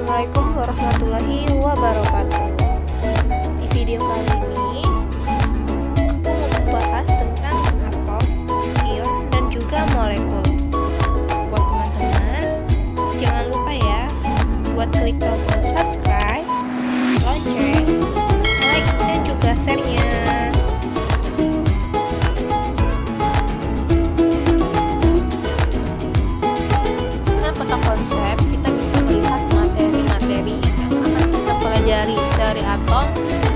Assalamualaikum warahmatullahi wabarakatuh. Di video kali ini aku mau membahas tentang atom, ion, dan juga molekul. Buat teman-teman, jangan lupa ya buat klik tombol subscribe, lonceng, like, dan juga share-nya. Dari atom,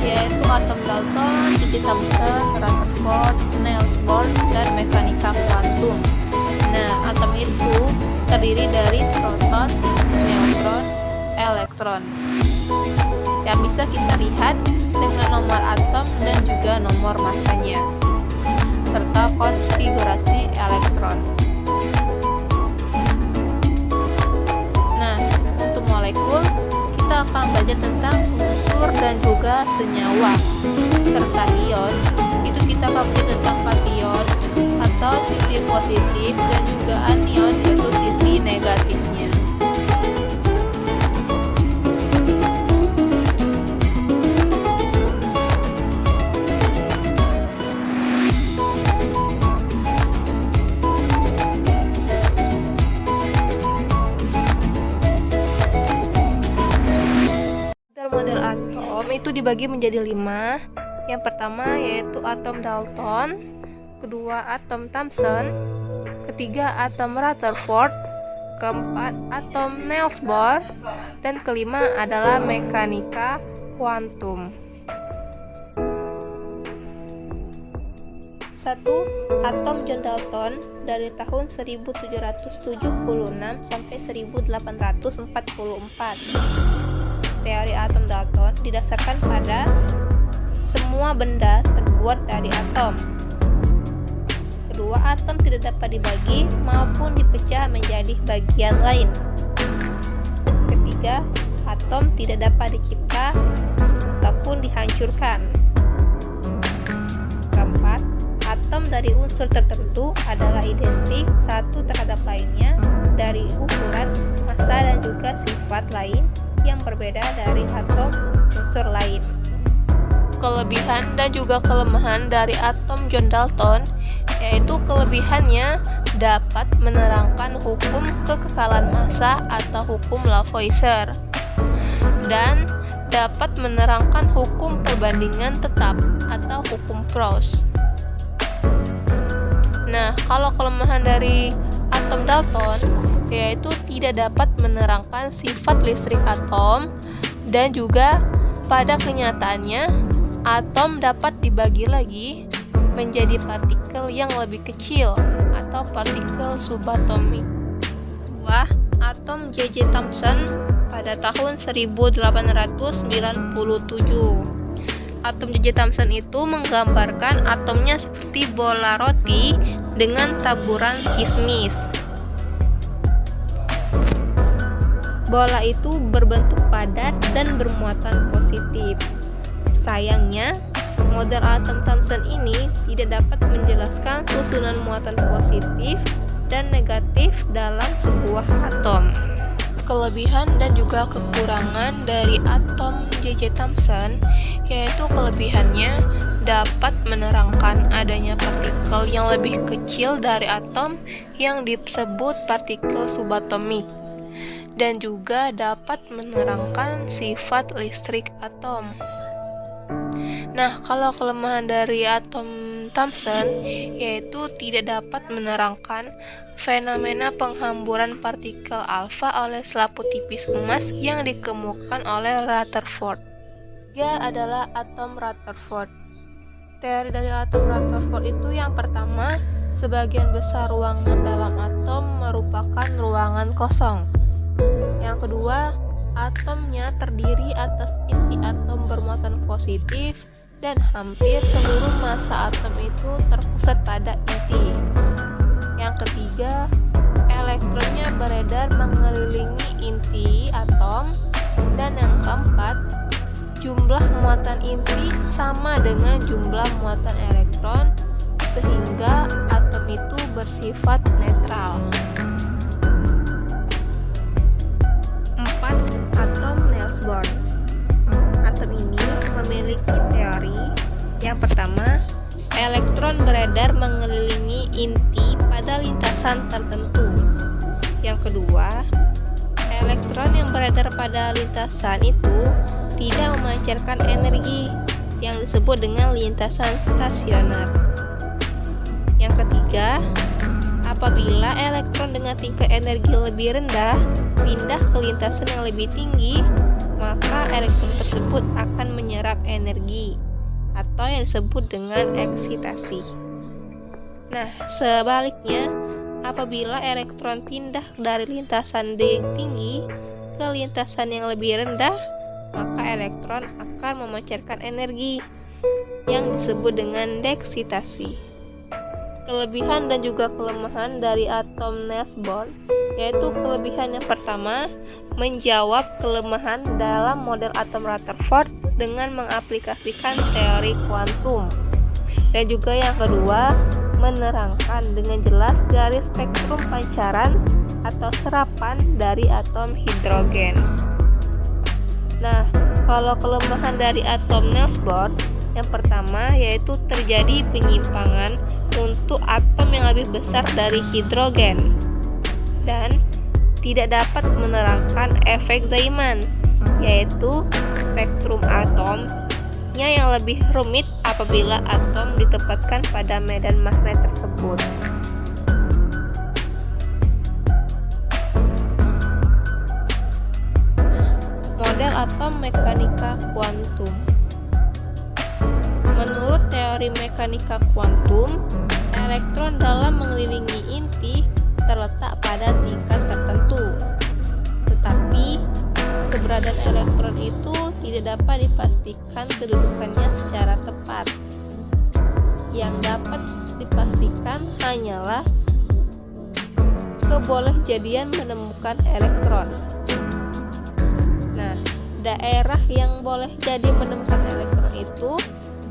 yaitu atom Dalton, J.J. Thomson, Rutherford, Niels Bohr, dan mekanika kuantum. Nah, atom itu terdiri dari proton, neutron, elektron yang bisa kita lihat dengan nomor atom dan juga nomor massanya serta konfigurasi elektron. Nah, untuk molekul kita akan belajar tentang unsur dan juga senyawa serta ion. Itu kita akan belajar tentang kation atau sisi positif dan juga anion yaitu sisi negatifnya. Model atom itu dibagi menjadi 5. Yang pertama yaitu atom Dalton, kedua atom Thomson, ketiga atom Rutherford, keempat atom Niels Bohr, dan kelima adalah mekanika kuantum. 1. Atom John Dalton dari tahun 1776 sampai 1844. Teori atom Dalton didasarkan pada semua benda terbuat dari atom. Kedua, atom tidak dapat dibagi maupun dipecah menjadi bagian lain. Ketiga, atom tidak dapat dicipta ataupun dihancurkan. Keempat, atom dari unsur tertentu adalah identik satu terhadap lainnya dari ukuran, massa, dan juga sifat lain yang berbeda dari atom unsur lain. Kelebihan dan juga kelemahan dari atom John Dalton yaitu kelebihannya dapat menerangkan hukum kekekalan massa atau hukum Lavoisier dan dapat menerangkan hukum perbandingan tetap atau hukum Proust. Nah, kalau kelemahan dari atom Dalton yaitu tidak dapat menerangkan sifat listrik atom dan juga pada kenyataannya atom dapat dibagi lagi menjadi partikel yang lebih kecil atau partikel subatomik. Wah, atom J.J. Thomson pada tahun 1897. Atom J.J. Thomson itu menggambarkan atomnya seperti bola roti dengan taburan kismis. Bola itu berbentuk padat dan bermuatan positif. Sayangnya, model atom Thomson ini tidak dapat menjelaskan susunan muatan positif dan negatif dalam sebuah atom. Kelebihan dan juga kekurangan dari atom J.J. Thomson yaitu kelebihannya dapat menerangkan adanya partikel yang lebih kecil dari atom yang disebut partikel subatomik dan juga dapat menerangkan sifat listrik atom. Nah, kalau kelemahan dari atom Thomson yaitu tidak dapat menerangkan fenomena penghamburan partikel alfa oleh selaput tipis emas yang dikemukakan oleh Rutherford. Tiga adalah atom Rutherford. Teori dari atom Rutherford itu yang pertama, sebagian besar ruangan dalam atom merupakan ruangan kosong. Yang kedua, atomnya terdiri atas inti atom bermuatan positif dan hampir seluruh massa atom itu terpusat pada inti. Yang ketiga, elektronnya beredar mengelilingi inti atom. Dan yang keempat, jumlah muatan inti sama dengan jumlah muatan elektron sehingga atom itu bersifat netral. 4. inti pada lintasan tertentu. Yang kedua, elektron yang beredar pada lintasan itu tidak memancarkan energi yang disebut dengan lintasan stasioner. Yang ketiga, apabila elektron dengan tingkat energi lebih rendah pindah ke lintasan yang lebih tinggi, maka elektron tersebut akan menyerap energi atau yang disebut dengan eksitasi. Nah, sebaliknya, apabila elektron pindah dari lintasan yang tinggi ke lintasan yang lebih rendah, maka elektron akan memancarkan energi yang disebut dengan deksitasi. Kelebihan dan juga kelemahan dari atom Niels Bohr, yaitu kelebihan yang pertama, menjawab kelemahan dalam model atom Rutherford dengan mengaplikasikan teori kuantum. Dan juga yang kedua, menerangkan dengan jelas garis spektrum pancaran atau serapan dari atom hidrogen. Nah, kalau kelemahan dari atom Niels Bohr, yang pertama yaitu terjadi penyimpangan untuk atom yang lebih besar dari hidrogen dan tidak dapat menerangkan efek Zeeman, yaitu spektrum atomnya yang lebih rumit apabila atom ditempatkan pada medan magnet tersebut. Model atom mekanika kuantum. Menurut teori mekanika kuantum, elektron dalam mengelilingi inti terletak pada tingkat tertentu. Tetapi, keberadaan elektron itu tidak dapat dipastikan kedudukannya secara tepat. Yang dapat dipastikan hanyalah kebolehjadian menemukan elektron. Nah, daerah yang boleh jadi menemukan elektron itu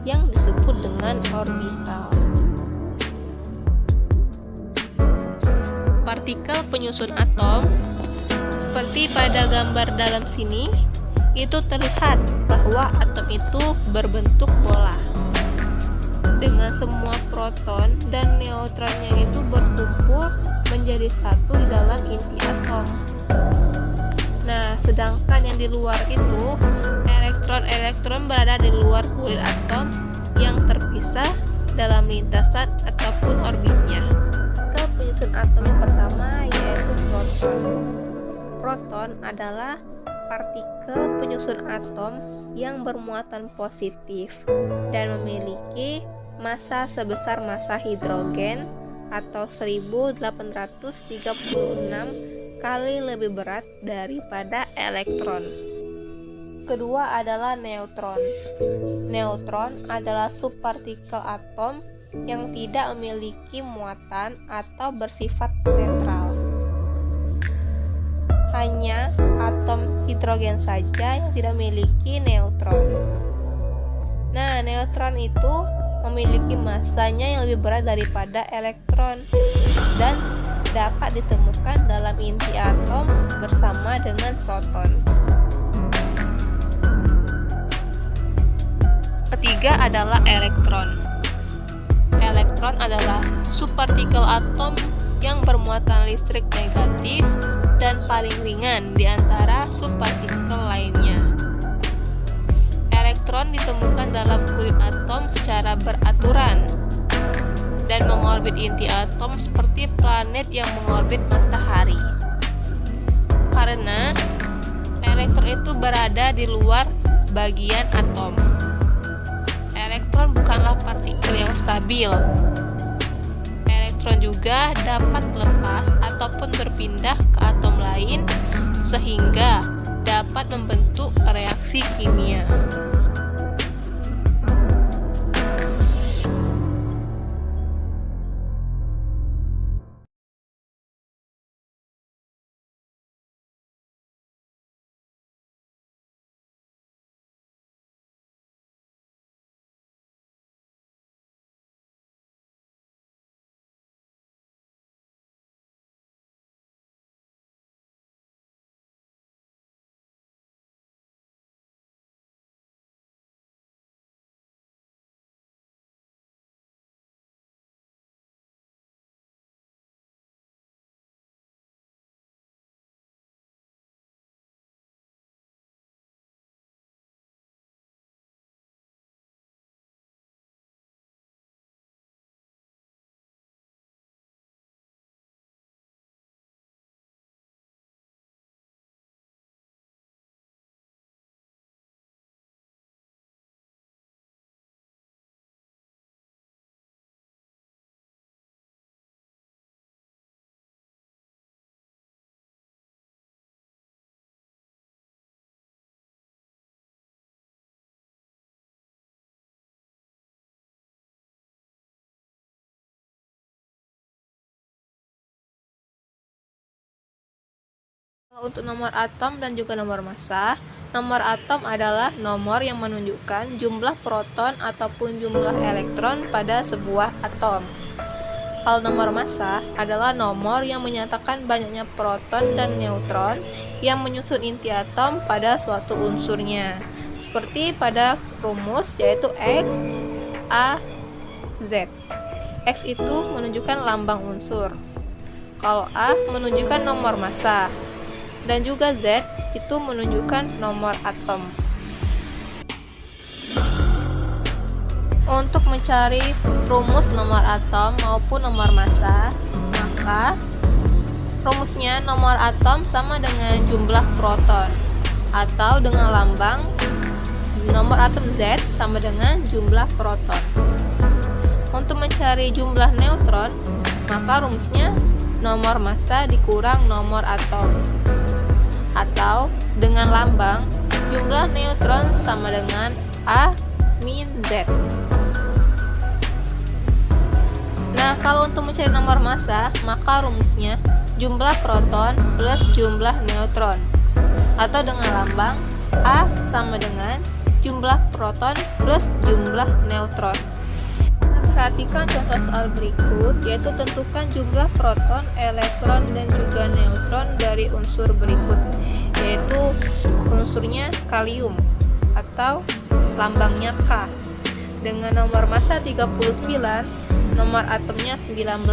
yang disebut dengan orbital. Partikel penyusun atom, seperti pada gambar dalam sini, itu terlihat bahwa atom itu berbentuk bola, dengan semua proton dan neutronnya itu berkumpul menjadi satu di dalam inti atom. Nah, sedangkan yang di luar itu, elektron-elektron berada di luar kulit atom yang terpisah dalam lintasan ataupun orbitnya. Partikel penyusun atom yang pertama yaitu proton. Proton adalah partikel penyusun atom yang bermuatan positif dan memiliki massa sebesar massa hidrogen atau 1836 kali lebih berat daripada elektron. Kedua adalah neutron. Neutron adalah subpartikel atom yang tidak memiliki muatan atau bersifat netral. Hanya atom hidrogen saja yang tidak memiliki neutron. Nah, neutron itu memiliki massanya yang lebih berat daripada elektron dan dapat ditemukan dalam inti atom bersama dengan proton. Ketiga adalah elektron. Elektron adalah subpartikel atom yang bermuatan listrik negatif dan paling ringan di antara subpartikel lainnya. Elektron ditemukan dalam kulit atom secara beraturan dan mengorbit inti atom seperti planet yang mengorbit matahari. Karena elektron itu berada di luar bagian atom. Elektron bukanlah partikel yang stabil. Elektron juga dapat lepas ataupun berpindah ke atom lain sehingga dapat membentuk reaksi kimia. Untuk nomor atom dan juga nomor massa, nomor atom adalah nomor yang menunjukkan jumlah proton ataupun jumlah elektron pada sebuah atom. Kalau nomor massa adalah nomor yang menyatakan banyaknya proton dan neutron yang menyusun inti atom pada suatu unsurnya. Seperti pada rumus yaitu X, A, Z. X itu menunjukkan lambang unsur. Kalau A menunjukkan nomor massa. Dan juga Z itu menunjukkan nomor atom. Untuk mencari rumus nomor atom maupun nomor massa, maka rumusnya nomor atom sama dengan jumlah proton, atau dengan lambang nomor atom Z sama dengan jumlah proton. Untuk mencari jumlah neutron, maka rumusnya nomor massa dikurang nomor atom, atau dengan lambang jumlah neutron sama dengan A min Z. Nah, kalau untuk mencari nomor massa, maka rumusnya jumlah proton plus jumlah neutron, atau dengan lambang A sama dengan jumlah proton plus jumlah neutron. Perhatikan contoh soal berikut, yaitu tentukan jumlah proton, elektron, dan juga neutron dari unsur berikut, yaitu unsurnya kalium atau lambangnya K dengan nomor massa 39, nomor atomnya 19.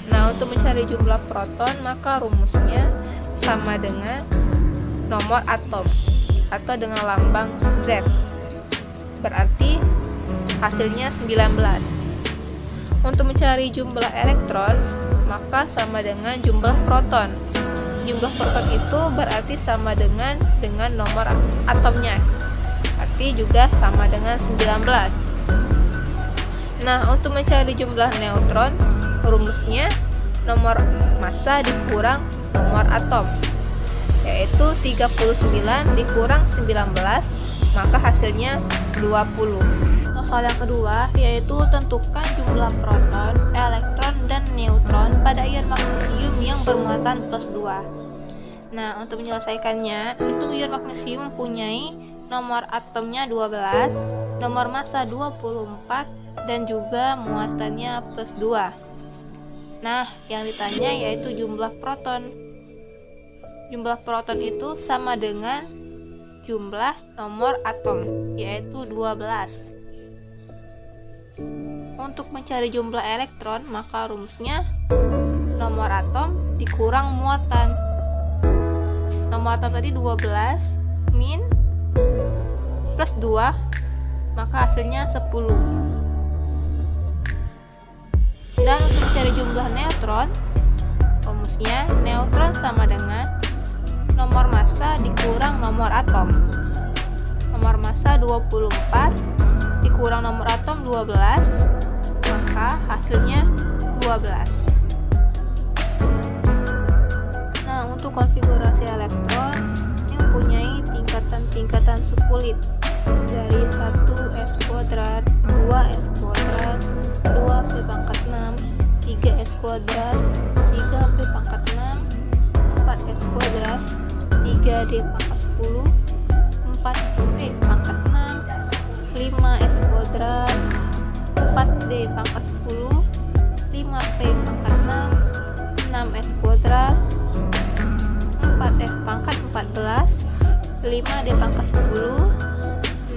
Nah, untuk mencari jumlah proton maka rumusnya sama dengan nomor atom atau dengan lambang Z, berarti hasilnya 19. Untuk mencari jumlah elektron maka sama dengan jumlah proton. Jumlah proton itu berarti sama dengan nomor atomnya, arti juga sama dengan 19. Nah, untuk mencari jumlah neutron, rumusnya nomor massa dikurang nomor atom, yaitu 39 dikurang 19, maka hasilnya 20. Soal yang kedua, yaitu tentukan jumlah proton, elektron, dan neutron pada ion magnesium yang bermuatan +2. Nah, untuk menyelesaikannya, itu ion magnesium mempunyai nomor atomnya 12, nomor massa 24, dan juga muatannya +2. Nah, yang ditanya yaitu jumlah proton. Jumlah proton itu sama dengan jumlah nomor atom, yaitu 12. Untuk mencari jumlah elektron, maka rumusnya nomor atom dikurang muatan. Nomor atom tadi 12 min plus 2, maka hasilnya 10. Dan untuk mencari jumlah neutron, rumusnya neutron sama dengan nomor massa dikurang nomor atom. Nomor massa 24 dikurang nomor atom 12, maka hasilnya 12. Nah, untuk konfigurasi elektron yang mempunyai tingkatan sukulit dari 1s kuadrat, 2s kuadrat, 2p pangkat 6, 3s kuadrat, 3p pangkat 6, 4s kuadrat, 3d pangkat 10, 4p pangkat 6, 5s kuadrat, 4d pangkat 10, 5p pangkat 6, 6s kuadrat, 4f pangkat 14, 5d pangkat 10,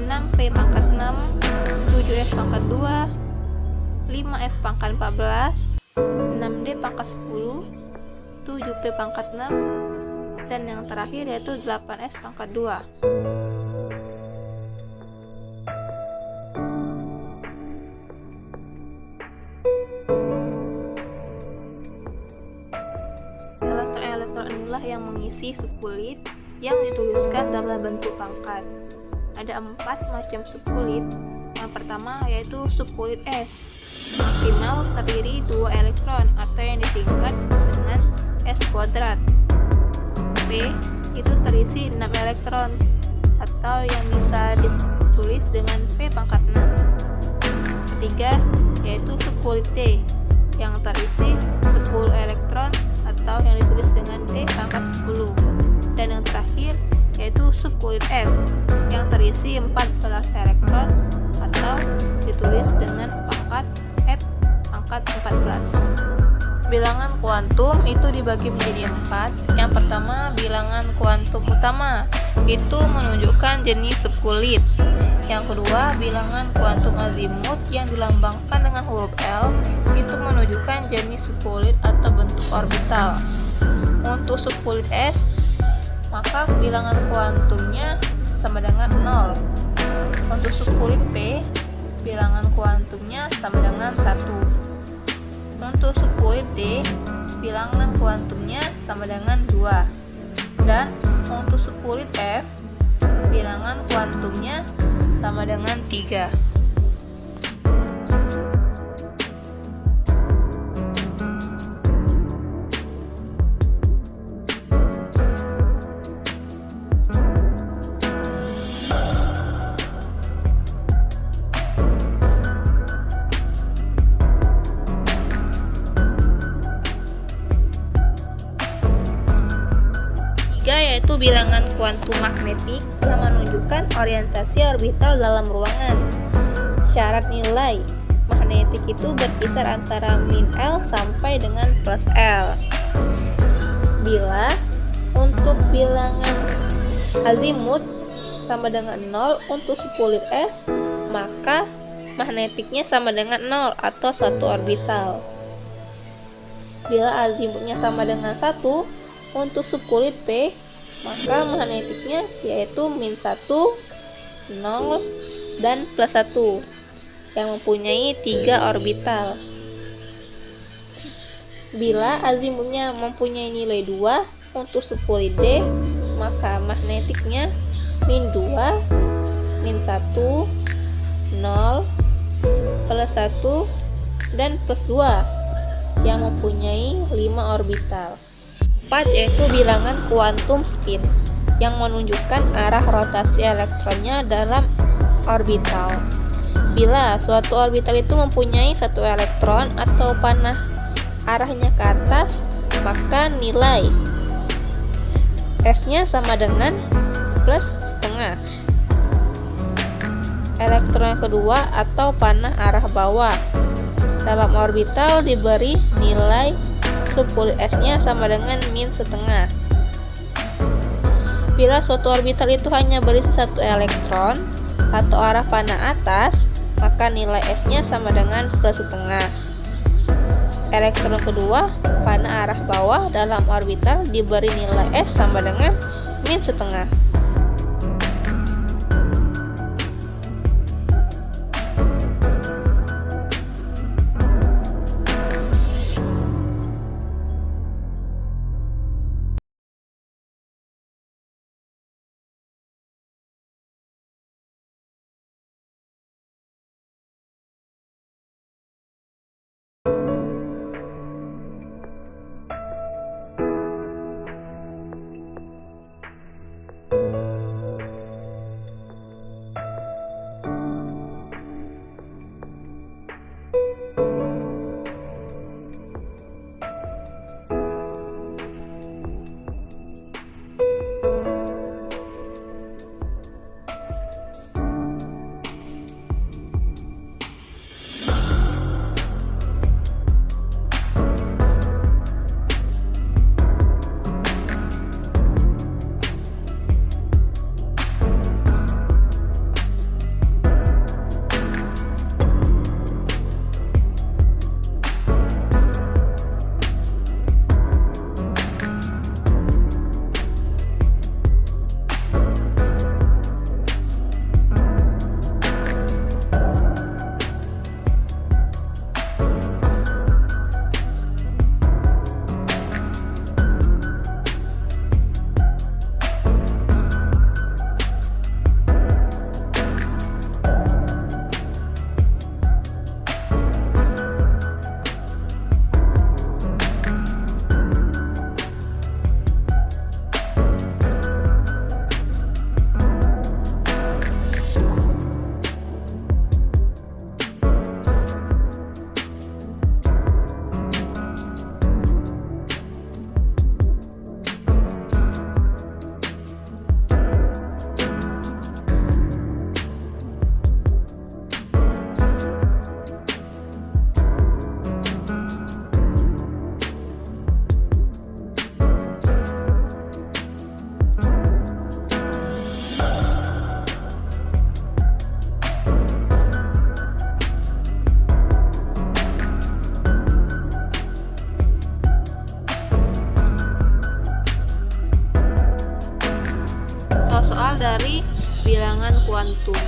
6p pangkat 6, 7f pangkat 2, 5f pangkat 14, 6d pangkat 10, 7p pangkat 6, dan yang terakhir yaitu 8s pangkat 2. Elektron inilah yang mengisi sukulit yang dituliskan dalam bentuk pangkat. Ada 4 macam sukulit. Yang pertama yaitu sukulit S, maksimal terdiri 2 elektron atau yang disingkat dengan S kuadrat. P itu terisi 6 elektron atau yang bisa ditulis dengan P pangkat 6. Ketiga yaitu sukulit T yang terisi 10 elektron atau yang ditulis dengan D pangkat 10. Dan yang terakhir yaitu subkulit F yang terisi 14 elektron atau ditulis dengan pangkat F pangkat 14. Bilangan kuantum itu dibagi menjadi 4. Yang pertama, bilangan kuantum utama, itu menunjukkan jenis subkulit. Yang kedua, bilangan kuantum azimut yang dilambangkan dengan huruf L, itu menunjukkan jenis subkulit atau bentuk orbital. Untuk subkulit S, maka bilangan kuantumnya sama dengan 0. Untuk subkulit P, bilangan kuantumnya sama dengan 1. Untuk subkulit D, bilangan kuantumnya sama dengan 2. Dan untuk subkulit F, bilangan kuantumnya sama dengan 3. Yaitu bilangan kuantum magnetik yang menunjukkan orientasi orbital dalam ruangan. Syarat nilai magnetik itu berkisar antara min L sampai dengan plus L. Bila untuk bilangan azimut sama dengan 0 untuk subkulit S, maka magnetiknya sama dengan 0 atau 1 orbital. Bila azimutnya sama dengan 1 untuk subkulit P, maka magnetiknya yaitu min 1, 0, dan plus 1 yang mempunyai 3 orbital. Bila azimutnya mempunyai nilai 2 untuk subkulit D, maka magnetiknya min 2, min 1, 0, plus 1, dan plus 2 yang mempunyai 5 orbital. 4 yaitu bilangan kuantum spin yang menunjukkan arah rotasi elektronnya dalam orbital. Bila suatu orbital itu mempunyai 1 elektron atau panah arahnya ke atas, maka nilai S-nya sama dengan plus setengah. Elektron kedua atau panah arah bawah dalam orbital diberi nilai subkulit S-nya sama dengan min setengah. Bila suatu orbital itu hanya berisi 1 elektron atau arah panah atas, maka nilai S-nya sama dengan plus setengah. Elektron kedua, panah arah bawah dalam orbital diberi nilai S sama dengan min setengah. berasal dari bilangan kuantum,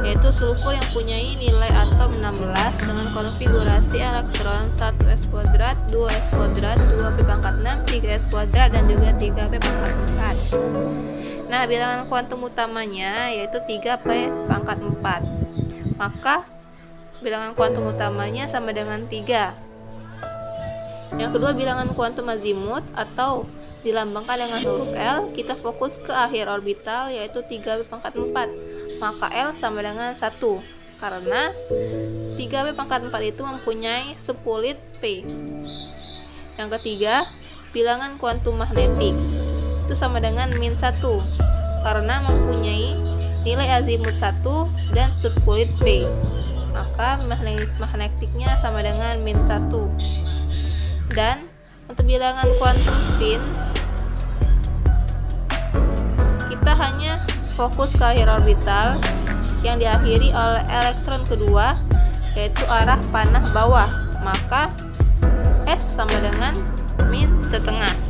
yaitu sulfur yang mempunyai nilai atom 16 dengan konfigurasi elektron 1s², 2s², 2p⁻6, 3s², dan juga 3p⁻4. Nah, bilangan kuantum utamanya yaitu 3p⁻4. Maka bilangan kuantum utamanya sama dengan 3. Yang kedua, bilangan kuantum azimut atau dilambangkan dengan huruf L. Kita fokus ke akhir orbital yaitu 3p⁻4. Maka L sama dengan 1 karena 3p⁻4 itu mempunyai spulit P. Yang ketiga, bilangan kuantum magnetik itu sama dengan -1 karena mempunyai nilai azimut 1 dan spulit P. Maka magnetiknya sama dengan -1. Dan untuk bilangan kuantum spin, kita hanya fokus ke akhir orbital yang diakhiri oleh elektron kedua, yaitu arah panah bawah. Maka S sama dengan -1/2.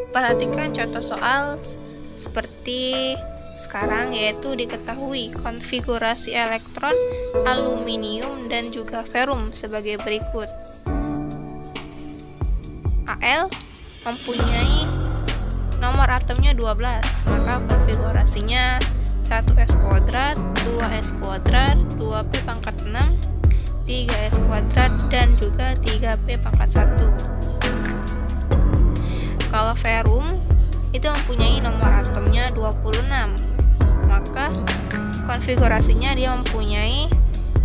Perhatikan contoh soal seperti sekarang, yaitu diketahui konfigurasi elektron aluminium dan juga ferum sebagai berikut. Al mempunyai nomor atomnya 12, maka konfigurasinya 1s², 2s², 2p⁻6, 3s², dan juga 3p⁻1. Kalau ferum itu mempunyai nomor atomnya 26, maka konfigurasinya dia mempunyai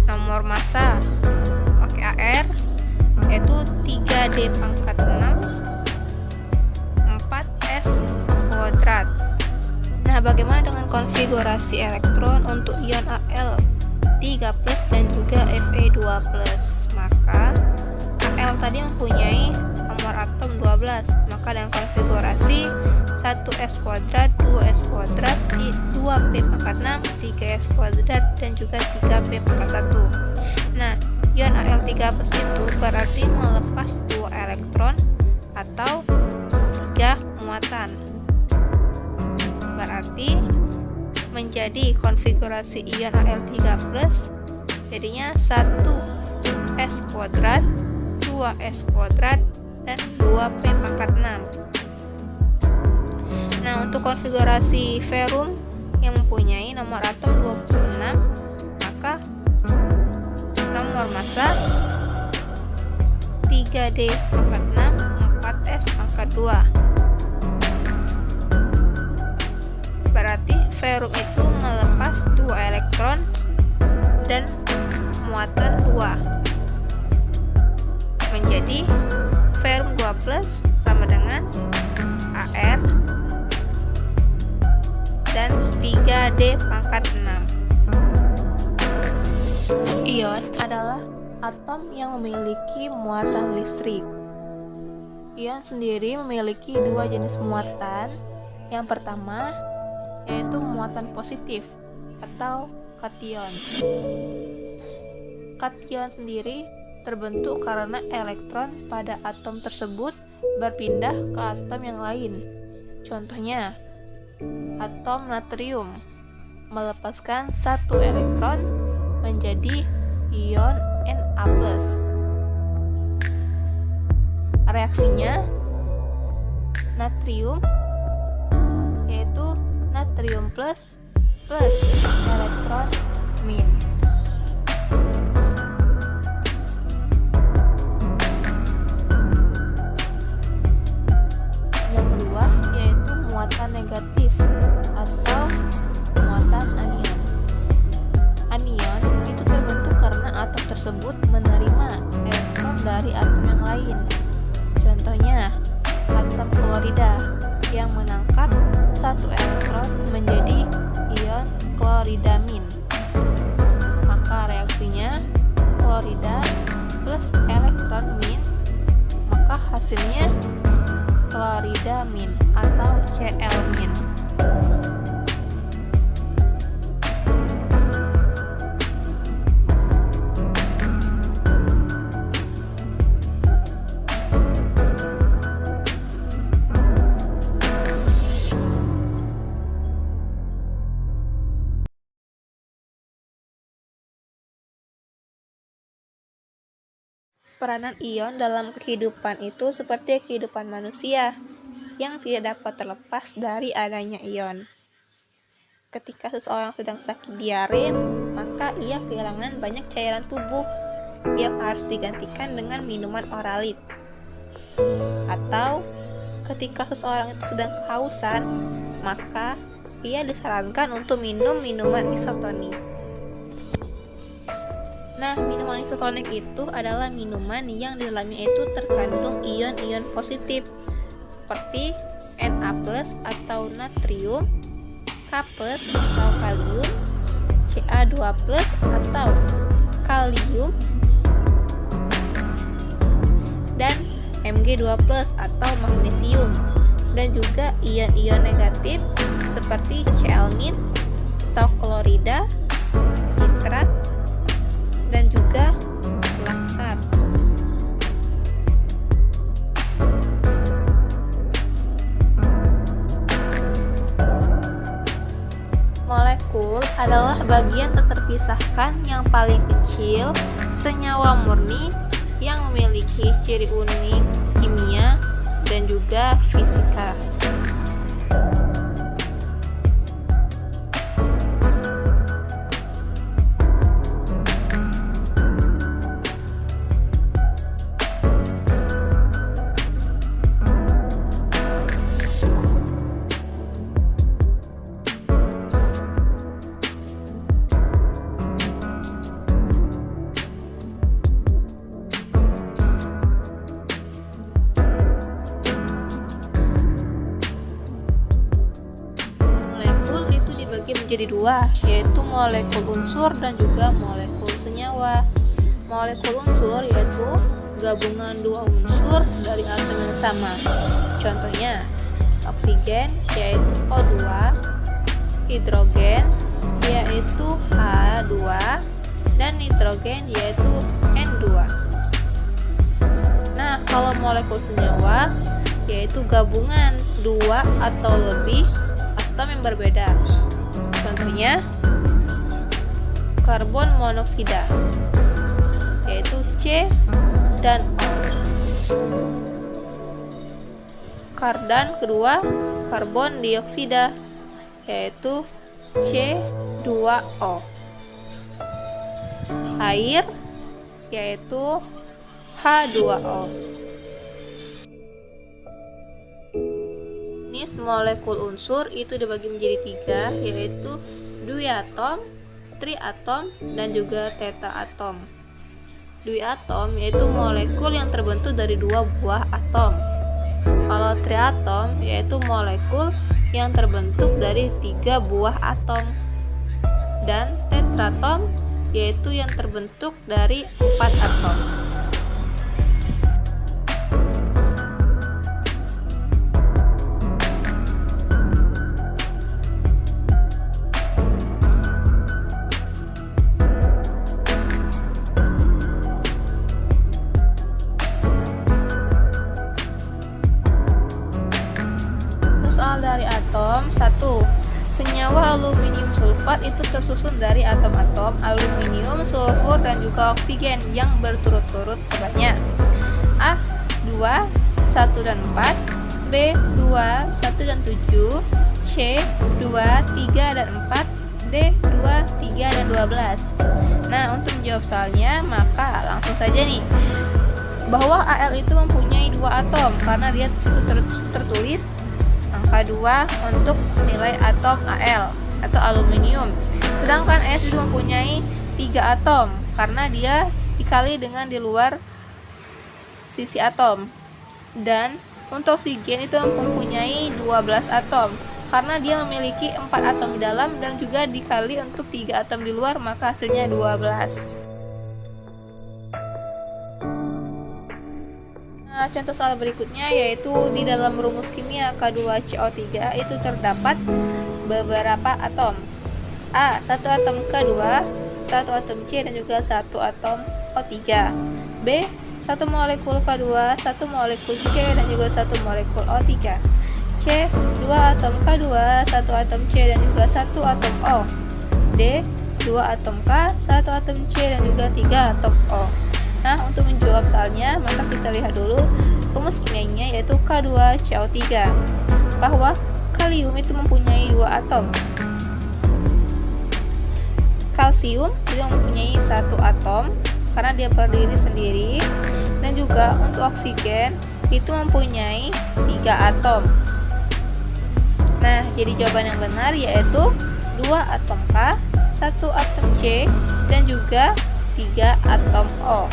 nomor massa pakai Ar yaitu 3d⁻6 4s². Nah, bagaimana dengan konfigurasi elektron untuk ion Al 3+ dan juga Fe2+? Maka Al tadi mempunyai nomor atom 12, maka dengan konfigurasi 1s², 2s², 2p⁻6, 3s², dan juga 3p⁻1. Nah, ion Al3+ itu berarti melepas 2 elektron atau 3 muatan. Berarti menjadi konfigurasi ion Al3+ jadinya 1s², 2s², dan 2p⁻6. Nah, untuk konfigurasi ferum yang mempunyai nomor atom 26, maka nomor massa 3d⁻6 4s². Berarti ferum itu melepas 2 elektron dan muatan 2, menjadi ferum 2+ sama dengan Ar dan 3d⁻6. Ion adalah atom yang memiliki muatan listrik. Ion sendiri memiliki 2 jenis muatan. Yang pertama yaitu muatan positif atau kation. Kation sendiri terbentuk karena elektron pada atom tersebut berpindah ke atom yang lain. Contohnya, atom natrium melepaskan 1 elektron menjadi ion Na+. Reaksinya, natrium yaitu natrium plus plus elektron min. Yang kedua yaitu muatan negatif atau muatan anion. Anion itu terbentuk karena atom tersebut menerima elektron dari atom yang lain. Contohnya, atom klorida yang menangkap satu elektron menjadi ion kloridamin. Maka reaksinya klorida plus elektron min, maka hasilnya kloridamin atau Cl min. Peranan ion dalam kehidupan itu seperti kehidupan manusia yang tidak dapat terlepas dari adanya ion. Ketika seseorang sedang sakit diare, maka ia kehilangan banyak cairan tubuh yang harus digantikan dengan minuman oralit. Atau ketika seseorang itu sedang kehausan, maka ia disarankan untuk minum minuman isotonik. Nah, minuman isotonik itu adalah minuman yang di dalamnya itu terkandung ion-ion positif seperti Na+ atau natrium, K+ atau kalium, Ca2+ atau kalium, dan Mg2+ atau magnesium, dan juga ion-ion negatif seperti Cl min atau klorida, sitrat, dan juga laktat. Molekul adalah bagian tak terpisahkan yang paling kecil senyawa murni yang memiliki ciri unik kimia dan juga fisika. Menjadi dua, yaitu molekul unsur dan juga molekul senyawa. Molekul unsur yaitu gabungan dua unsur dari atom yang sama. Contohnya, oksigen yaitu O2, hidrogen yaitu H2, dan nitrogen yaitu N2. Nah, kalau molekul senyawa yaitu gabungan dua atau lebih atom yang berbeda. Contohnya, karbon monoksida yaitu C dan O. Dan kedua, karbon dioksida yaitu C2O. Air yaitu H2O. Jenis molekul unsur itu dibagi menjadi tiga, yaitu duiatom, triatom, dan juga tetaatom. Duiatom yaitu molekul yang terbentuk dari dua buah atom. Kalau triatom yaitu molekul yang terbentuk dari 3 buah atom. Dan tetratom yaitu yang terbentuk dari 4 atom. Dari atom 1. Senyawa aluminium sulfat itu tersusun dari atom-atom aluminium, sulfur, dan juga oksigen yang berturut-turut sebanyak A 2, 1 dan 4, B 2, 1 dan 7, C 2, 3 dan 4, D D. 2, 3, dan 12. Nah, untuk menjawab soalnya, maka langsung saja nih, bahwa Al itu mempunyai 2 atom karena dia tertulis angka 2 untuk nilai atom Al atau aluminium. Sedangkan S itu mempunyai 3 atom karena dia dikali dengan di luar sisi atom. Dan untuk oksigen itu mempunyai 12 atom karena dia memiliki 4 atom di dalam dan juga dikali untuk 3 atom di luar, maka hasilnya 12. Nah, contoh soal berikutnya yaitu di dalam rumus kimia K2CO3 itu terdapat beberapa atom. A. 1 atom K2, 1 atom C, dan juga 1 atom O3. B. 1 molekul K2, 1 molekul C, dan juga 1 molekul O3. C. 2 atom K2, 1 atom C, dan juga 1 atom O. D. 2 atom K, 1 atom C, dan juga 3 atom O. Nah, untuk menjawab soalnya, maka kita lihat dulu rumus kimianya yaitu K2CO3, bahwa kalium itu mempunyai 2 atom. Kalsium juga mempunyai 1 atom karena dia berdiri sendiri, dan juga untuk oksigen itu mempunyai 3 atom. Nah, jadi jawaban yang benar yaitu 2 atom K, 1 atom C, dan juga 3 atom O.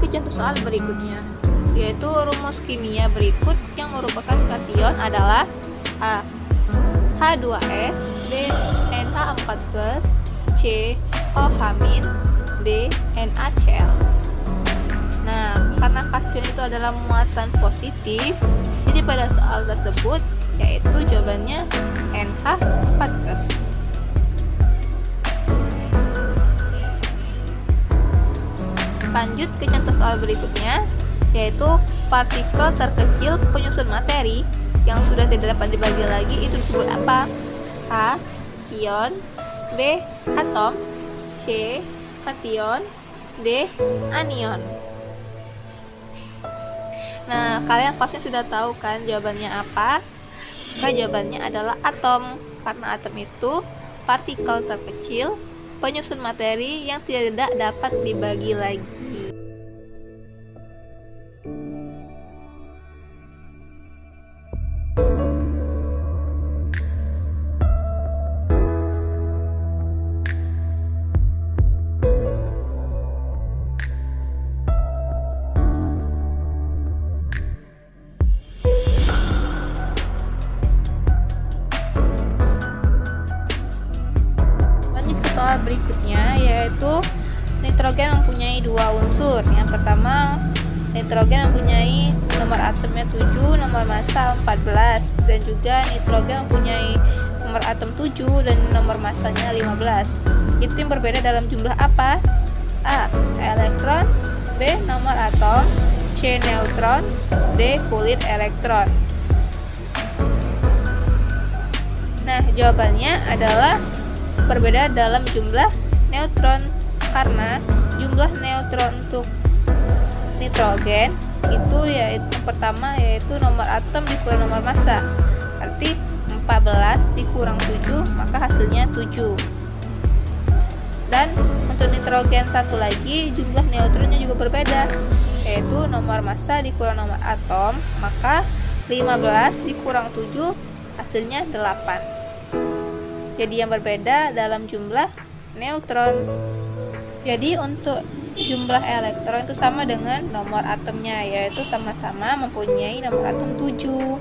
Contoh soal berikutnya yaitu rumus kimia berikut yang merupakan kation adalah A. H2S, B. NH4+, C. OH-, D. NaCl. Nah, karena kation itu adalah muatan positif, jadi pada soal tersebut yaitu jawabannya NH4+. Lanjut ke contoh soal berikutnya yaitu partikel terkecil penyusun materi yang sudah tidak dapat dibagi lagi itu disebut apa? A. Ion, B. Atom, C. Kation, D. Anion. Nah, kalian pasti sudah tahu kan jawabannya apa? Maka jawabannya adalah atom, karena atom itu partikel terkecil penyusun materi yang tidak dapat dibagi lagi. Soal berikutnya yaitu nitrogen mempunyai 2 unsur. Yang pertama, nitrogen mempunyai nomor atomnya 7, nomor massa 14, dan juga nitrogen mempunyai nomor atom 7 dan nomor massanya 15. Itu yang berbeda dalam jumlah apa? A. Elektron, B. Nomor atom, C. Neutron, D. Kulit elektron. Nah, jawabannya adalah berbeda dalam jumlah neutron, karena jumlah neutron untuk nitrogen itu yaitu pertama yaitu nomor atom dikurang nomor massa, arti 14 dikurang 7 maka hasilnya 7. Dan untuk nitrogen satu lagi jumlah neutronnya juga berbeda, yaitu nomor massa dikurang nomor atom, maka 15 dikurang 7 hasilnya 8. Jadi yang berbeda dalam jumlah neutron. Jadi untuk jumlah elektron itu sama dengan nomor atomnya, yaitu sama-sama mempunyai nomor atom 7.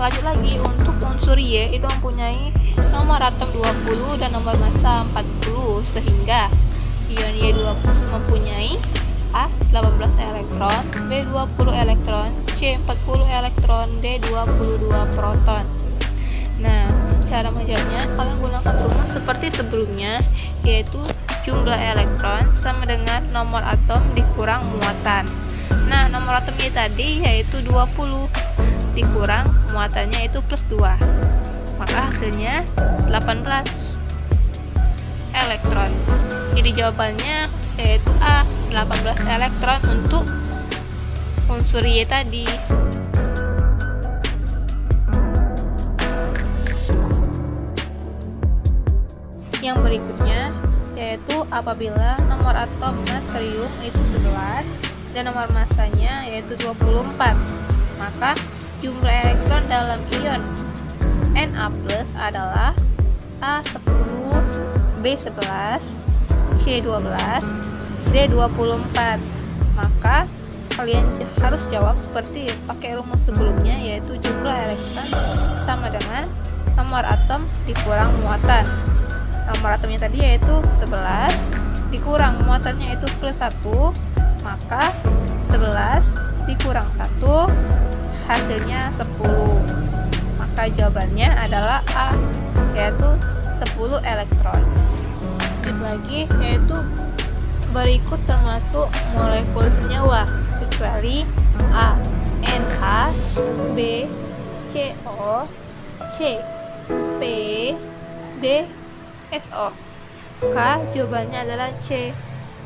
Lanjut lagi, untuk unsur Y itu mempunyai nomor atom 20 dan nomor massa 40, sehingga ion Y20 mempunyai A 18 elektron, B 20 elektron, C 40 elektron, D 22 proton. Nah, cara menjawabnya kalian gunakan rumus seperti sebelumnya, yaitu jumlah elektron sama dengan nomor atom dikurang muatan. Nah, nomor atomnya tadi yaitu 20 dikurang muatannya itu plus 2, maka hasilnya 18 elektron. Jadi jawabannya yaitu A, 18 elektron untuk unsur Y tadi. Yang berikutnya yaitu apabila nomor atom natrium itu 11 dan nomor massanya yaitu 24, maka jumlah elektron dalam ion Na+ adalah A10, B11, C12, D24. Maka kalian harus jawab seperti pakai rumus sebelumnya, yaitu jumlah elektron sama dengan nomor atom dikurang muatan. Nomor atomnya tadi yaitu 11 dikurang muatannya itu plus 1, maka 11 dikurang 1 hasilnya 10. Maka jawabannya adalah A, yaitu 10 elektron. Lanjut lagi, yaitu berikut termasuk molekul senyawa kecuali A NH, B CO, C P, D SO. K jawabannya adalah C,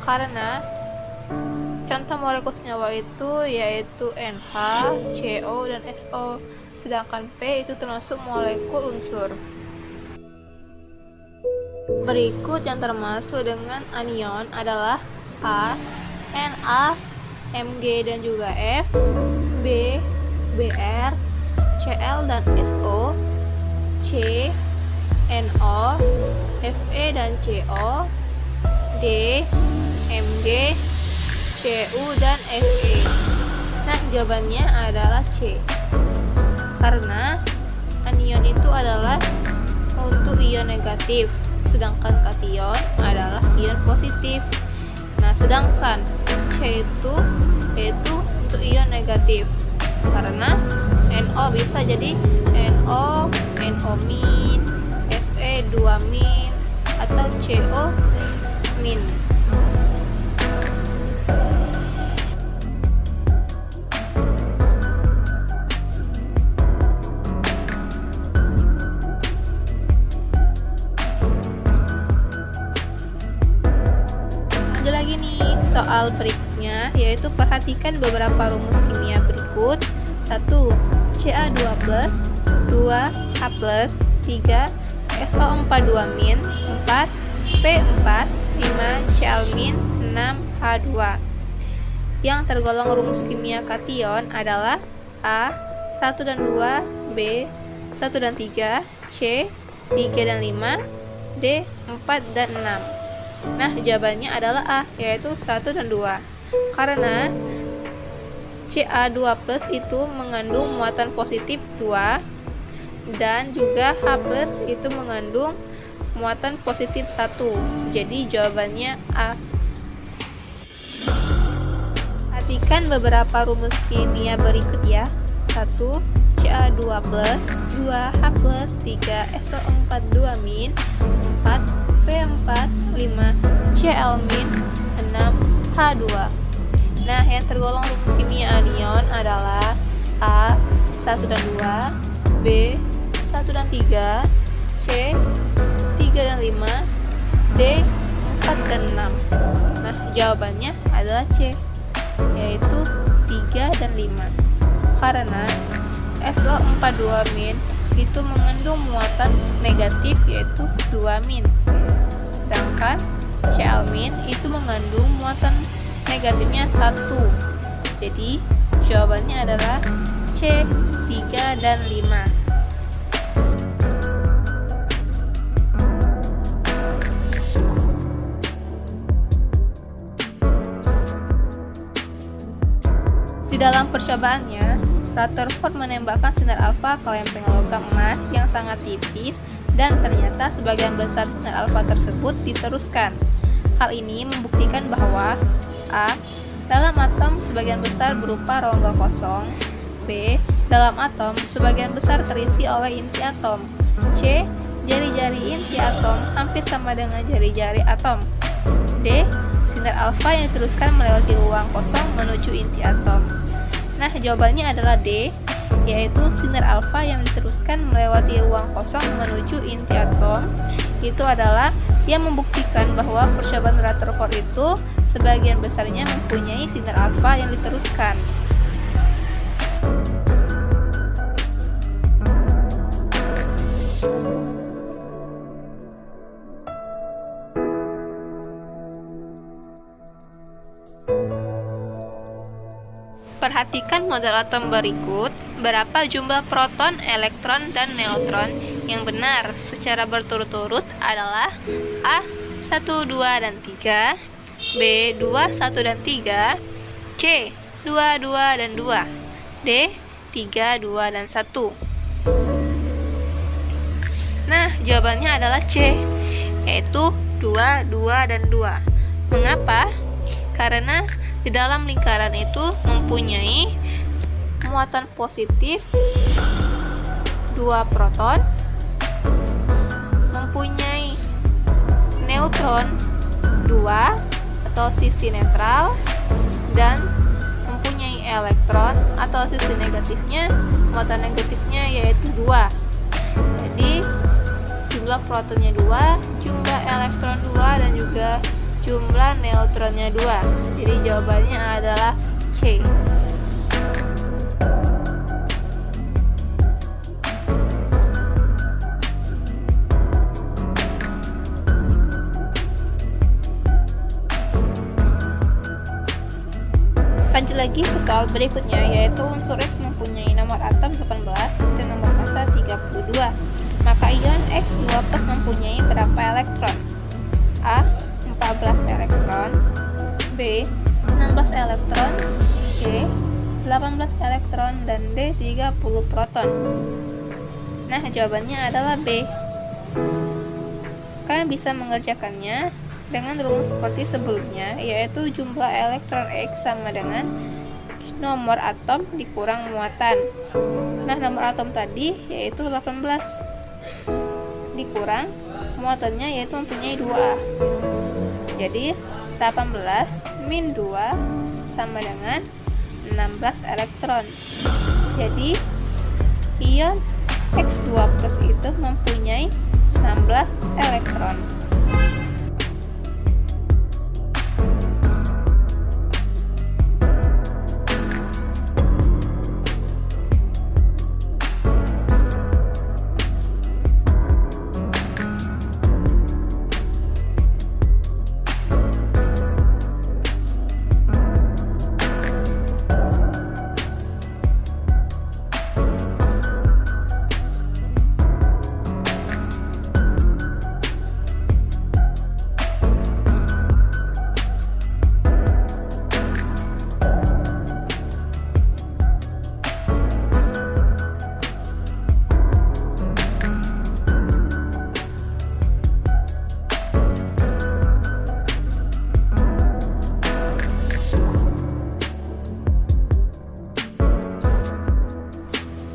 karena contoh molekul senyawa itu yaitu NH, CO, dan SO, sedangkan P itu termasuk molekul unsur. Berikut yang termasuk dengan anion adalah A, Na, Mg dan juga F, B, Br, Cl dan SO, C, NO, Fe dan CO, D, Mg, Cu dan Fe. Nah, jawabannya adalah C, karena anion itu adalah untuk ion negatif, sedangkan kation adalah ion positif. Nah, sedangkan C itu yaitu untuk ion negatif, karena NO bisa jadi NO, NO-, Fe 2-, atau CO-. Ada lagi nih soal berikutnya, yaitu perhatikan beberapa rumus kimia berikut. 1. Ca2+, 2 H+, 3 SO4 2-, 4 P4, 5 Cl-, 6 H2. Yang tergolong rumus kimia kation adalah A 1 dan 2, B 1 dan 3, C 3 dan 5, D 4 dan 6. Nah, jawabannya adalah A, yaitu 1 dan 2, karena Ca2+ itu mengandung muatan positif 2 dan juga H+ itu mengandung muatan positif 1. Jadi jawabannya A. Perhatikan beberapa rumus kimia berikut ya. 1 Ca2+, 2 H+, 3 SO4 2-, 4 P4, 5 Cl-, 6 H2. Nah, yang tergolong rumus kimia anion adalah A 1 dan 2, B 1 dan 3, C 3 dan 5, D 4 dan 6. Nah, jawabannya adalah C, yaitu 3 dan 5, karena SO4 2- itu mengandung muatan negatif yaitu 2-, sedangkan Cl- itu mengandung muatan negatifnya 1. Jadi jawabannya adalah C, 3 dan 5. Di dalam percobaannya, Rutherford menembakkan sinar alfa ke lempeng logam emas yang sangat tipis dan ternyata sebagian besar sinar alfa tersebut diteruskan. Hal ini membuktikan bahwa A. Dalam atom sebagian besar berupa rongga kosong. B. Dalam atom sebagian besar terisi oleh inti atom. C. Jari-jari inti atom hampir sama dengan jari-jari atom. D. Sinar alfa yang diteruskan melewati ruang kosong menuju inti atom. Nah, jawabannya adalah D, yaitu sinar alfa yang diteruskan melewati ruang kosong menuju inti atom. Itu adalah yang membuktikan bahwa percobaan Rutherford itu sebagian besarnya mempunyai sinar alfa yang diteruskan. Perhatikan model atom berikut. Berapa jumlah proton, elektron, dan neutron yang benar secara berturut-turut adalah A. 1, 2, dan 3, B. 2, 1, dan 3, C. 2, 2, dan 2, D. 3, 2, dan 1. Nah, jawabannya adalah C, yaitu 2, 2, dan 2. Mengapa? Karena di dalam lingkaran itu mempunyai muatan positif 2 proton, mempunyai neutron 2 atau sisi netral, dan mempunyai elektron atau sisi negatifnya, muatan negatifnya yaitu 2. Jadi jumlah protonnya 2, jumlah elektron 2, dan juga jumlah neutronnya 2. Jadi jawabannya adalah C. Lanjut lagi ke soal berikutnya, yaitu unsur X mempunyai nomor atom 18 dan nomor massa 32. Maka ion X2+ mempunyai berapa elektron? A. 14 elektron, B. 16 elektron, C. 18 elektron, dan D. 30 proton. Nah, jawabannya adalah B. Kalian bisa mengerjakannya dengan rumus seperti sebelumnya, yaitu jumlah elektron X sama dengan nomor atom dikurang muatan. Nah, nomor atom tadi yaitu 18 dikurang muatannya yaitu mempunyai 2A. Jadi 18 min 2 sama dengan 16 elektron. Jadi ion X2+ itu mempunyai 16 elektron.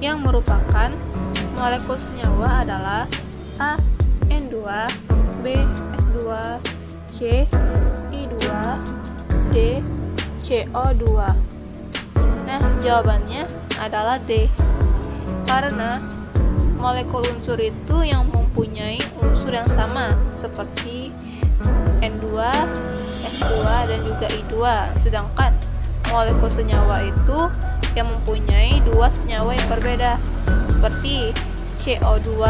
Yang merupakan molekul senyawa adalah A. N2, B. S2, C. I2, D. CO2. Nah, jawabannya adalah D. Karena molekul unsur itu yang mempunyai unsur yang sama seperti N2, S2, dan juga I2. Sedangkan molekul senyawa itu yang mempunyai 2 senyawa yang berbeda seperti CO2,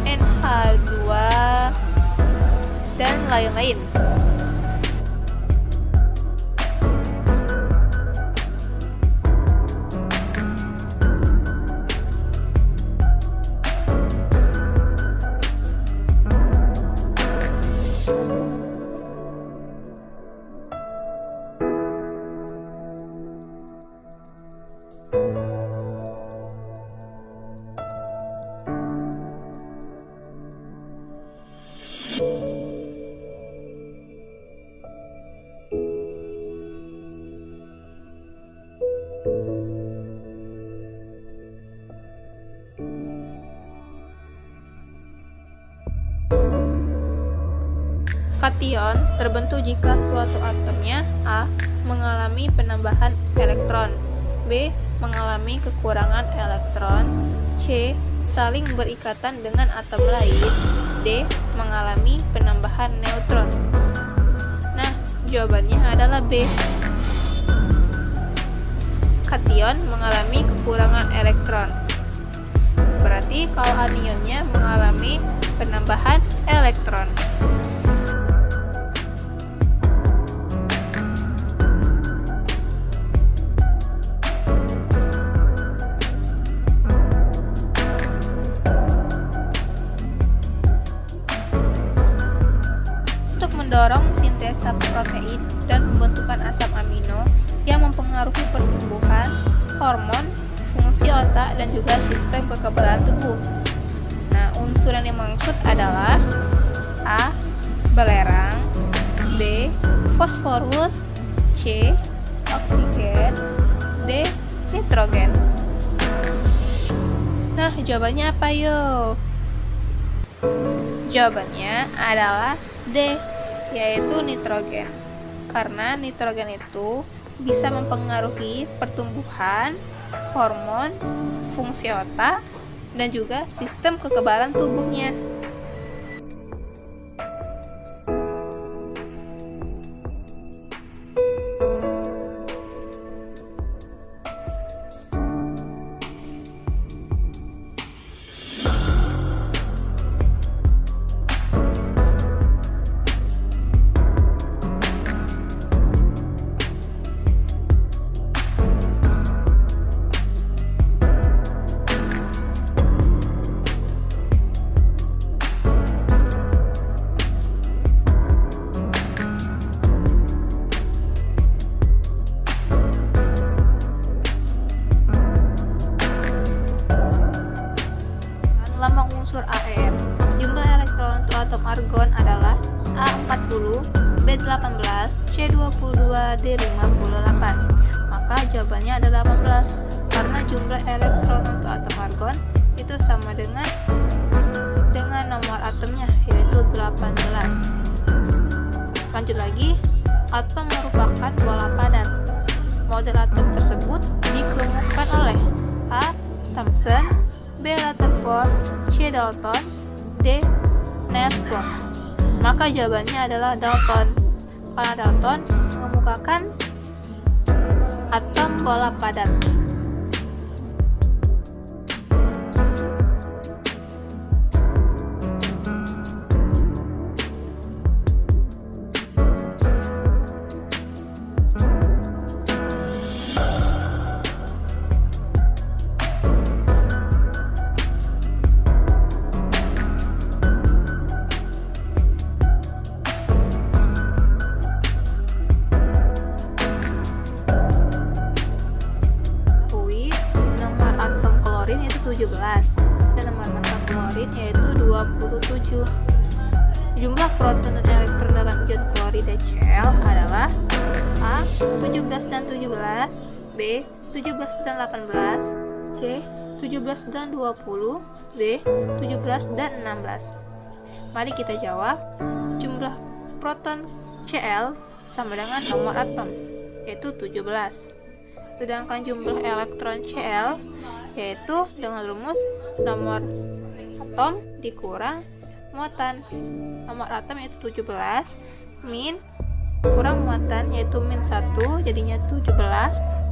NH2, dan lain-lain. Kation terbentuk jika suatu atomnya A. mengalami penambahan elektron, B. mengalami kekurangan elektron, C. saling berikatan dengan atom lain, D. mengalami penambahan neutron. Nah, jawabannya adalah B. Kation mengalami kekurangan elektron. Berarti kalau anionnya mengalami penambahan elektron. Untuk mendorong sintesa protein dan pembentukan asam amino yang mempengaruhi pertumbuhan, hormon, fungsi otak, dan juga sistem kekebalan tubuh. Nah, unsur yang dimaksud adalah A. belerang, B. fosforus, C. oksigen, D. nitrogen. Nah, jawabannya apa yuk? Jawabannya adalah D, yaitu nitrogen. Karena nitrogen itu bisa mempengaruhi pertumbuhan, hormon, fungsi otak, dan juga sistem kekebalan tubuhnya. Lambang unsur Ar. Jumlah elektron untuk atom argon adalah A40, B18, C22, D58. Maka jawabannya adalah 18 karena jumlah elektron untuk atom argon itu sama dengan nomor atomnya, yaitu 18. Lanjut lagi, atom merupakan bola padat. Model atom tersebut dikemukakan oleh A. Thomson, B. Rutherford, C. Dalton, D. Niels Bohr. Maka jawabannya adalah Dalton, karena Dalton mengemukakan atom bola padat. Yaitu 17 dan nomor massa klorin yaitu 27. Jumlah proton dan elektron dalam ion klorida Cl adalah A. 17 dan 17, B. 17 dan 18, C. 17 dan 20, D. 17 dan 16. Mari kita jawab. Jumlah proton Cl sama dengan nomor atom, yaitu 17. Sedangkan jumlah elektron Cl yaitu dengan rumus nomor atom dikurang muatan. Nomor atom yaitu 17 min kurang muatan yaitu min 1, jadinya 17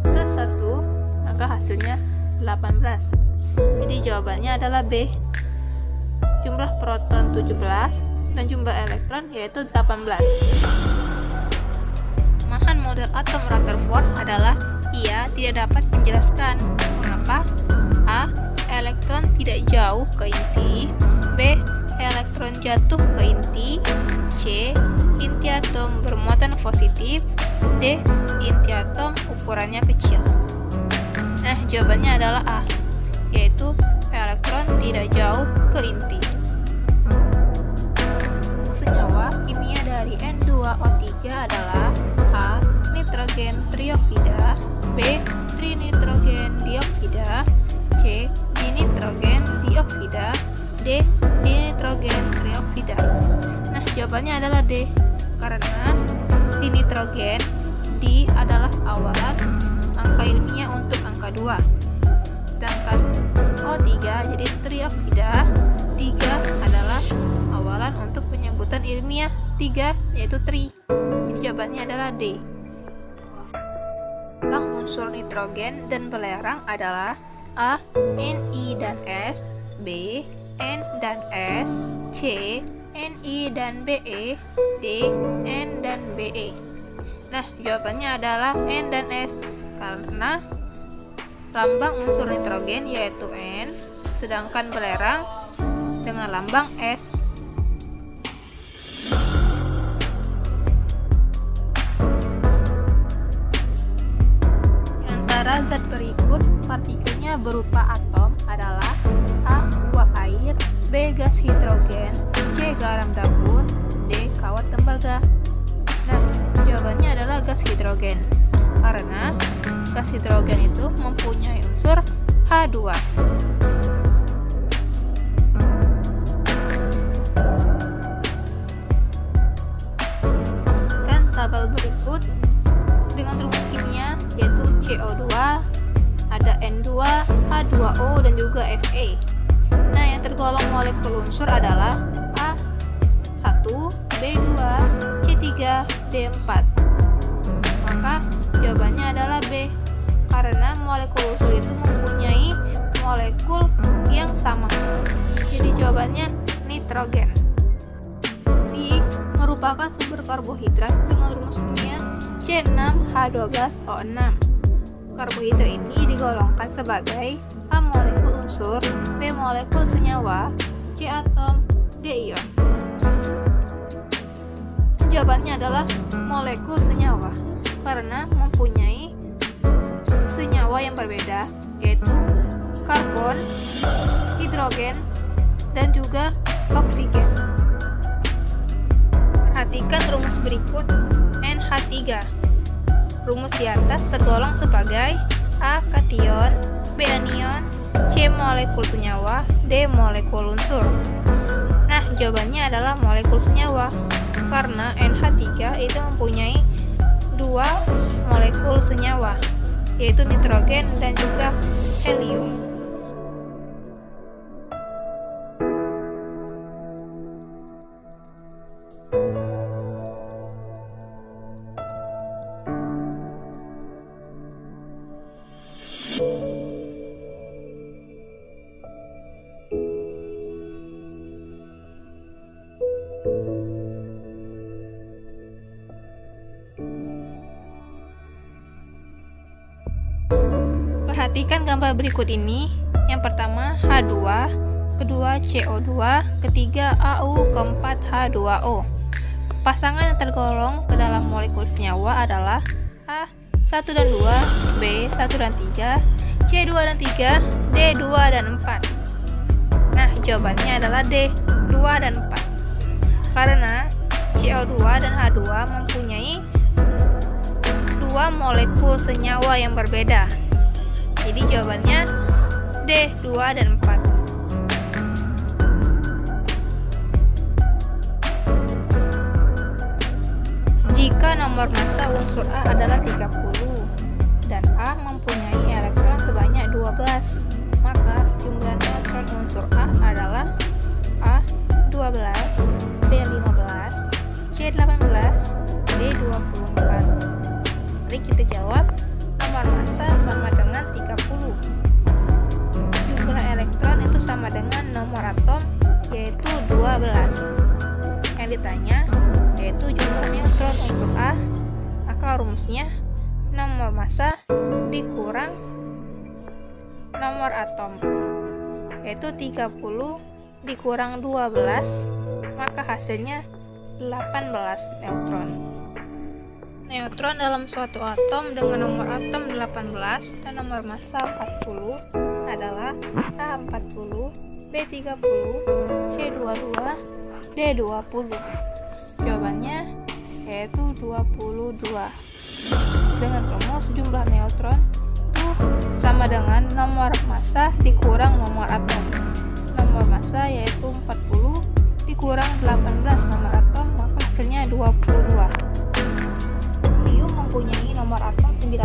plus 1, maka hasilnya 18. Jadi jawabannya adalah B. Jumlah proton 17 dan jumlah elektron yaitu 18. Kelemahan model atom Rutherford adalah ia tidak dapat menjelaskan mengapa A. elektron tidak jauh ke inti, B. elektron jatuh ke inti, C. inti atom bermuatan positif, D. inti atom ukurannya kecil. Nah, jawabannya adalah A, yaitu elektron tidak jauh ke inti. Senyawa kimia dari N2O3 adalah A. nitrogen trioksida, B. trinitrogen dioksida, C. dinitrogen dioksida, D. dinitrogen trioksida. Nah, jawabannya adalah D, karena di nitrogen D adalah awalan angka ilmiah untuk angka 2, sedangkan O3 jadi trioksida 3 adalah awalan untuk penyebutan ilmiah 3 yaitu tri. Jadi jawabannya adalah D. Lambang unsur nitrogen dan belerang adalah A. Ni dan S, B. N dan S, C. Ni dan Be, D. N dan Be. Nah, jawabannya adalah N dan S karena lambang unsur nitrogen yaitu N, sedangkan belerang dengan lambang S. Di antara zat berikut partikelnya berupa atom adalah A. uap air, B. gas hidrogen, C. garam dapur, D. kawat tembaga. Nah, jawabannya adalah gas hidrogen karena gas hidrogen itu mempunyai unsur H2. Dan tabel berikut dengan rumus kimia yaitu CO2, ada N2, H2O dan juga Fe. Nah, yang tergolong molekul unsur adalah A1, B2, C3, D4. Maka jawabannya adalah B, karena molekul unsur itu mempunyai molekul yang sama. Jadi jawabannya nitrogen. C merupakan sumber karbohidrat dengan rumus kimia C6H12O6. Karbohidrat ini digolongkan sebagai A molekul unsur, B molekul senyawa, C atom, D ion. Jawabannya adalah molekul senyawa karena mempunyai senyawa yang berbeda yaitu karbon, hidrogen, dan juga oksigen. Perhatikan rumus berikut NH3. Rumus di atas tergolong sebagai A kation, B anion, C molekul senyawa, D molekul unsur. Nah, jawabannya adalah molekul senyawa karena NH3 itu mempunyai 2 molekul senyawa yaitu nitrogen dan juga helium. Perhatikan gambar berikut ini. Yang pertama H2, kedua CO2, ketiga AU, keempat H2O. Pasangan yang tergolong ke dalam molekul senyawa adalah A1 dan 2, B1 dan 3, C2 dan 3, D2 dan 4. Nah, jawabannya adalah D2 dan 4. Karena CO2 dan H2 mempunyai 2 molekul senyawa yang berbeda. Jadi jawabannya D2 dan 4. Jika nomor massa unsur A adalah 30 dan A mempunyai elektron sebanyak 12, maka jumlah neutron unsur A adalah A12, B15, C18, D24. Mari kita jawab. Nomor massa sama dengan 30. Jumlah elektron itu sama dengan nomor atom yaitu 12. Yang ditanya yaitu jumlah neutron unsur A, maka rumusnya nomor massa dikurang nomor atom yaitu 30 dikurang 12, maka hasilnya 18 neutron. Neutron dalam suatu atom dengan nomor atom 18 dan nomor massa 40 adalah A40, B30, C22, D20. Jawabannya yaitu 22. Dengan rumus jumlah neutron itu sama dengan nomor massa dikurang nomor atom. Nomor massa yaitu 40 dikurang 18 nomor atom hasilnya 22. Lium mempunyai nomor atom 19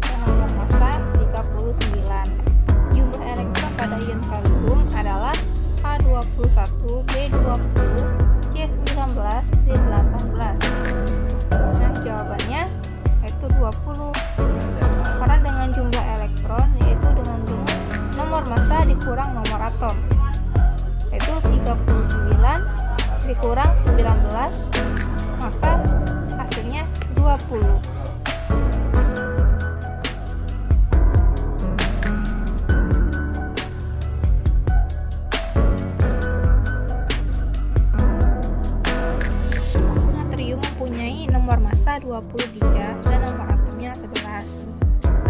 dan nomor massa 39. Jumlah elektron pada ion kalium adalah A21, B20, C19, D18. Nah, jawabannya yaitu 20. Karena dengan jumlah elektron yaitu dengan rumus nomor massa dikurang nomor atom, yaitu 39 dikurang 19, maka hasilnya 20. Natrium mempunyai nomor massa 23 dan nomor atomnya 11.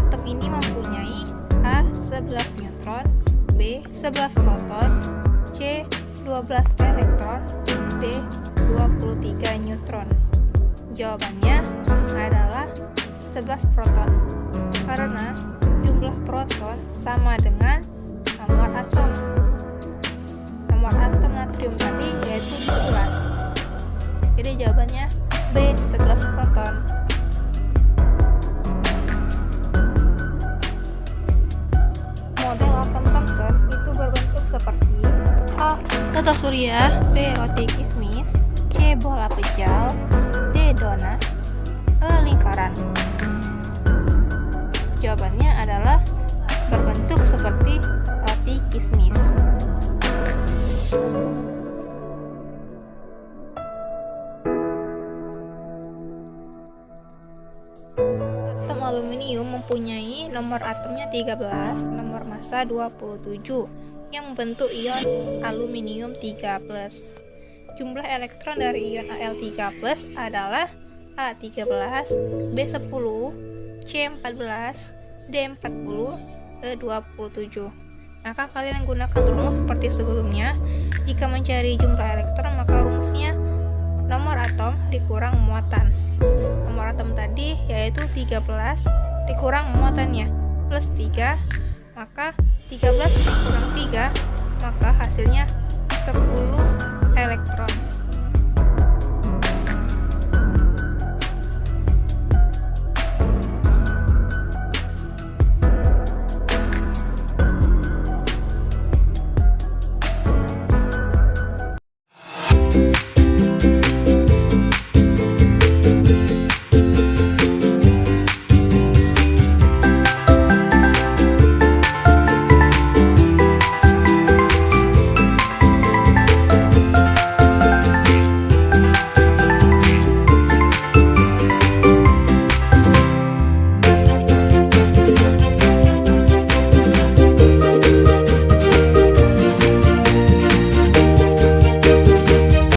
Atom ini mempunyai A 11 neutron, B 11 proton, C 12 elektron, D 23 neutron. Jawabannya adalah 11 proton, karena jumlah proton sama dengan nomor atom. Nomor atom natrium tadi yaitu 11. Jadi jawabannya B 11 proton. Model atom Thomson itu berbentuk seperti A. Tata surya, B. Roti kismis, C. Bola pejal, D. Donat, E. Lingkaran. Jawabannya adalah berbentuk seperti roti kismis. Atom aluminium mempunyai nomor atomnya 13, nomor massa 27, yang membentuk ion aluminium 3+. Jumlah elektron dari ion Al3+ adalah A13, B10, C14, D40, E27. Maka kalian gunakan rumus seperti sebelumnya. Jika mencari jumlah elektron, maka rumusnya nomor atom dikurang muatan. Nomor atom tadi yaitu 13 dikurang muatannya plus 3, maka 13 dikurang 3, maka hasilnya 10 elektron.